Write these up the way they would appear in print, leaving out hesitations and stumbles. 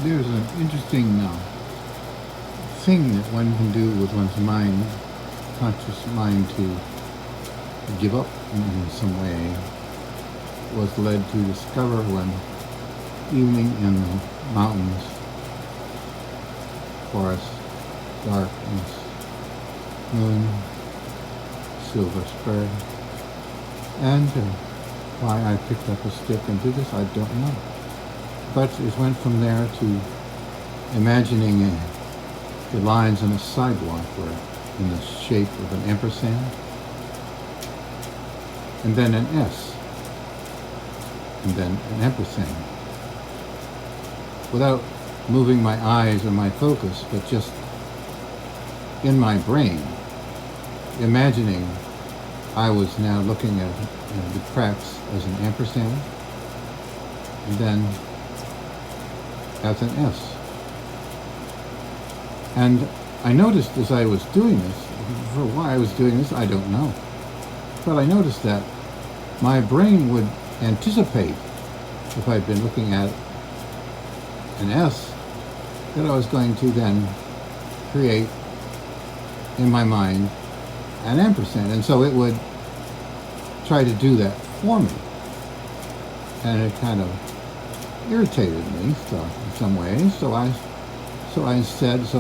There's an interesting thing that one can do with one's mind, conscious mind, to give up in some way. Was led to discover one evening in the mountains, forest, darkness, moon, silver spur, and why I picked up a stick and did this, I don't know. But it went from there to imagining the lines on a sidewalk were in the shape of an ampersand, and then an S, and then an ampersand. Without moving my eyes or my focus, but just in my brain, imagining I was now looking at the cracks as an ampersand, and then as an S. And I noticed as I was doing this, for why I was doing this, I don't know. But I noticed that my brain would anticipate, if I'd been looking at an S, that I was going to then create in my mind an ampersand. And so it would try to do that for me. And it kind of irritated me in some ways. So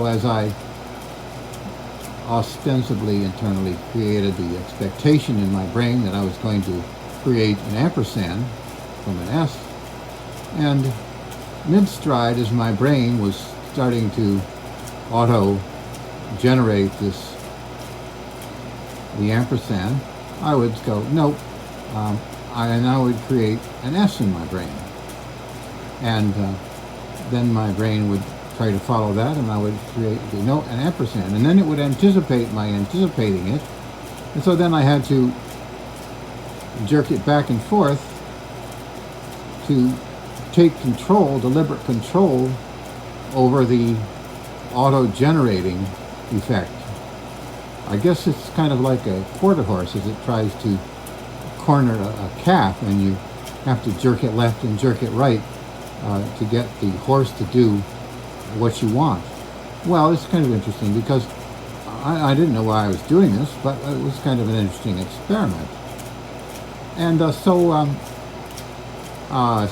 as I ostensibly internally created the expectation in my brain that I was going to create an ampersand from an S, and mid-stride, as my brain was starting to auto-generate the ampersand, I would go, nope, and I would create an S in my brain. And then my brain would try to follow that, and I would create an ampersand. And then it would anticipate my anticipating it. And so then I had to jerk it back and forth to take control, deliberate control, over the auto-generating effect. I guess it's kind of like a quarter horse as it tries to corner a calf, and you have to jerk it left and jerk it right to get the horse to do what you want. Well, it's kind of interesting because I didn't know why I was doing this, but it was kind of an interesting experiment. And so at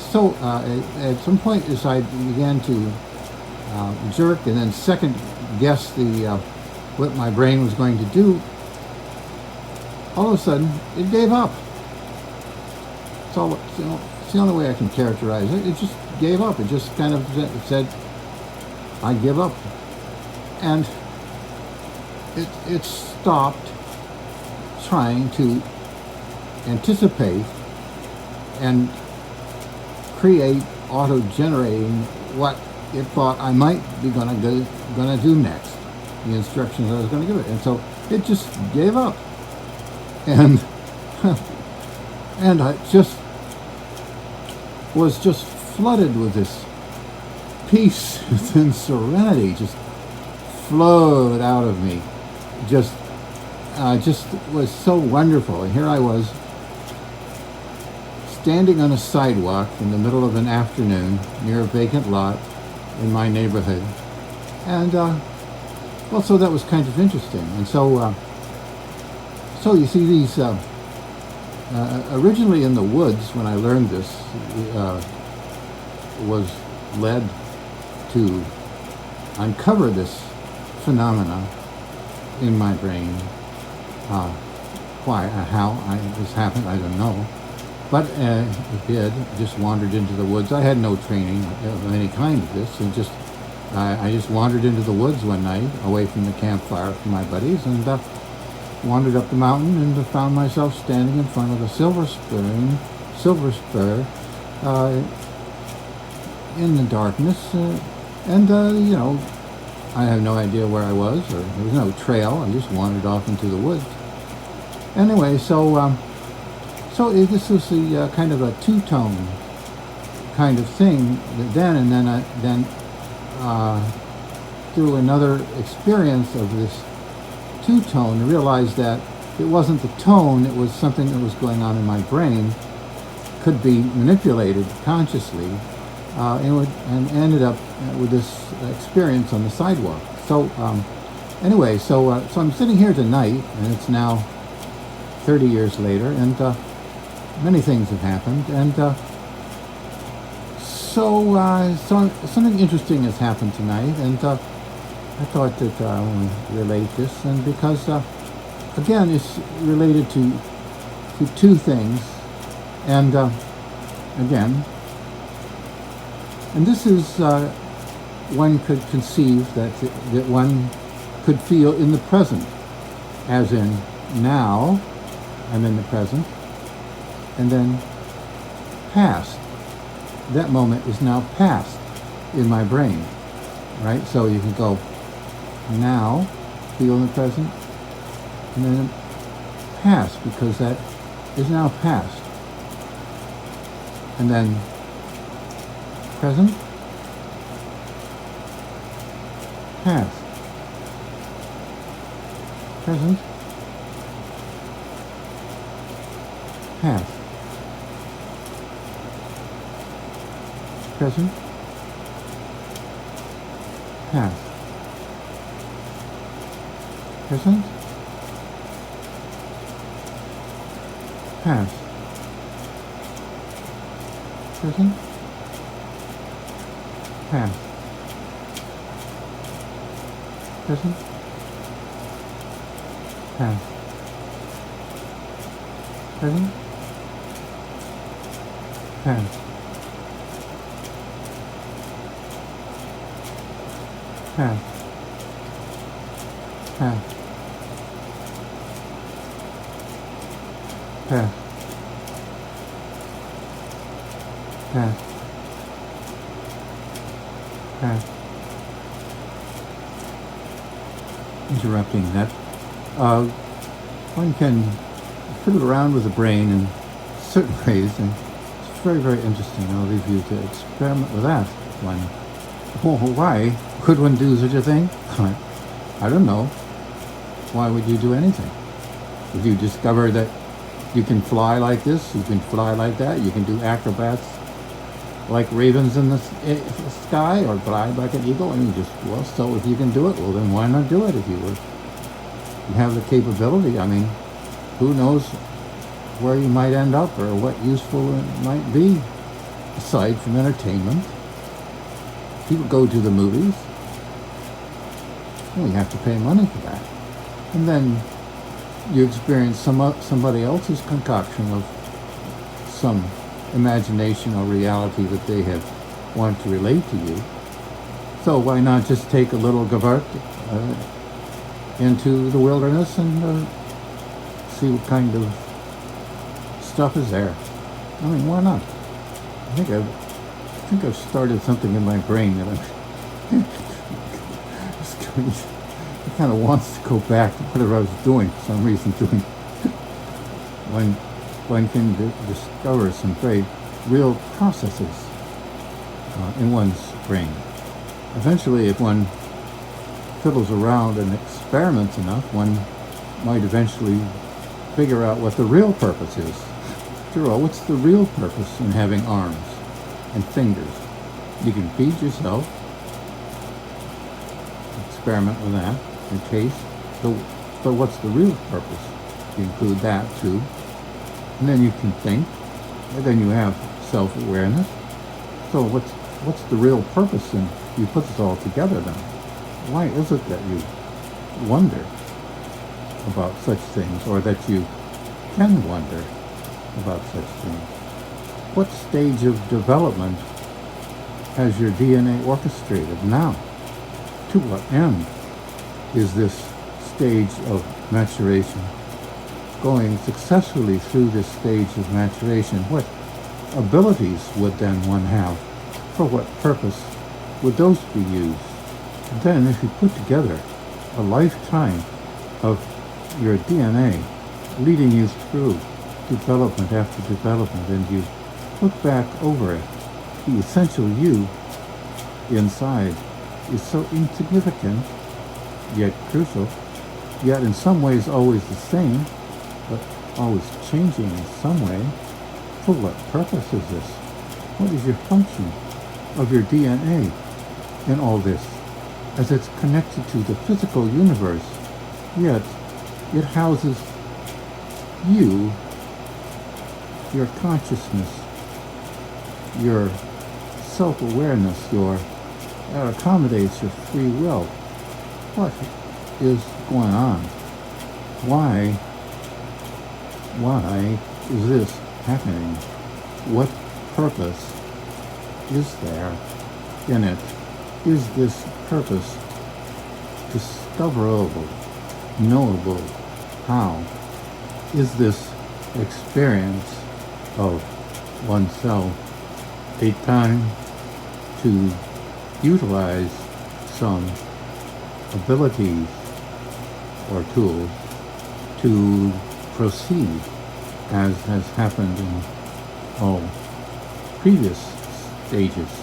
some point, as I began to jerk and then second guess what my brain was going to do, all of a sudden it gave up. It's the only way I can characterize it. It just gave up. It just kind of said, I give up. And it stopped trying to anticipate and create auto-generating what it thought I might be gonna do next, the instructions I was going to give it. And so it just gave up. And and I was just flooded with this peace and serenity, just flowed out of me. Just was so wonderful. And here I was, standing on a sidewalk in the middle of an afternoon near a vacant lot in my neighborhood. And so that was kind of interesting. And so you see these, originally in the woods, when I learned this, was led to uncover this phenomena in my brain. How this happened, I don't know. But it did. Just wandered into the woods. I had no training of any kind of this, and I just wandered into the woods one night, away from the campfire from my buddies, and wandered up the mountain and found myself standing in front of a silver spur, in the darkness, and I have no idea where I was, or there was no trail. I just wandered off into the woods. Anyway, so this was a kind of a two-tone kind of thing then through another experience of this two-tone, I realized that it wasn't the tone, it was something that was going on in my brain, could be manipulated consciously and ended up with this experience on the sidewalk. So anyway, so I'm sitting here tonight, and it's now 30 years later, and many things have happened, and so something interesting has happened tonight, and I thought that I want to relate this, and because again, it's related to two things, and again, and this is one could conceive that one could feel in the present, as in now I'm in the present, and then past. That moment is now past in my brain, right? So you can go now, feel in the present, and then past, because that is now past, and then present, past, present, past, present, past, present, past, present, past, present, past, present, past, past, past, past, past, past. Interrupting that. One can fiddle around with the brain in certain ways, and it's very, very interesting. I'll leave you to experiment with that one. Why could one do such a thing? I don't know. Why would you do anything? If you discover that you can fly like this, you can fly like that, you can do acrobats like ravens in the sky, or fly like an eagle, and you just, well, so if you can do it, well, then why not do it if you have the capability? I mean, who knows where you might end up or what useful it might be aside from entertainment. People go to the movies. Well, you have to pay money for that. And then you experience somebody else's concoction of some imagination or reality that they have wanted to relate to you. So why not just take a little Gavart into the wilderness and see what kind of stuff is there? I mean, why not? I think I've started something in my brain that it kind of wants to go back to whatever I was doing for some reason. When one can discover some very real processes in one's brain. Eventually, if one fiddles around and experiments enough, one might eventually figure out what the real purpose is. After all, what's the real purpose in having arms and fingers? You can feed yourself, experiment with that, in case. So what's the real purpose? You include that too. And then you can think, and then you have self-awareness. So what's the real purpose? And you put this all together then. Why is it that you wonder about such things, or that you can wonder about such things? What stage of development has your DNA orchestrated now? To what end is this stage of maturation going successfully through this stage of maturation? What abilities would then one have? For what purpose would those be used? And then if you put together a lifetime of your DNA leading you through development after development, and you look back over it, the essential you inside is so insignificant, yet crucial, yet in some ways always the same, but always changing in some way. For what purpose is this? What is your function? of your DNA in all this, as it's connected to the physical universe, yet it houses you, your consciousness, your self-awareness, that accommodates your free will. What is going on? Why is this happening? What purpose is there in it? Is this purpose discoverable, knowable? How is this experience of oneself a time to utilize some abilities or tools to proceed, as has happened in all previous stages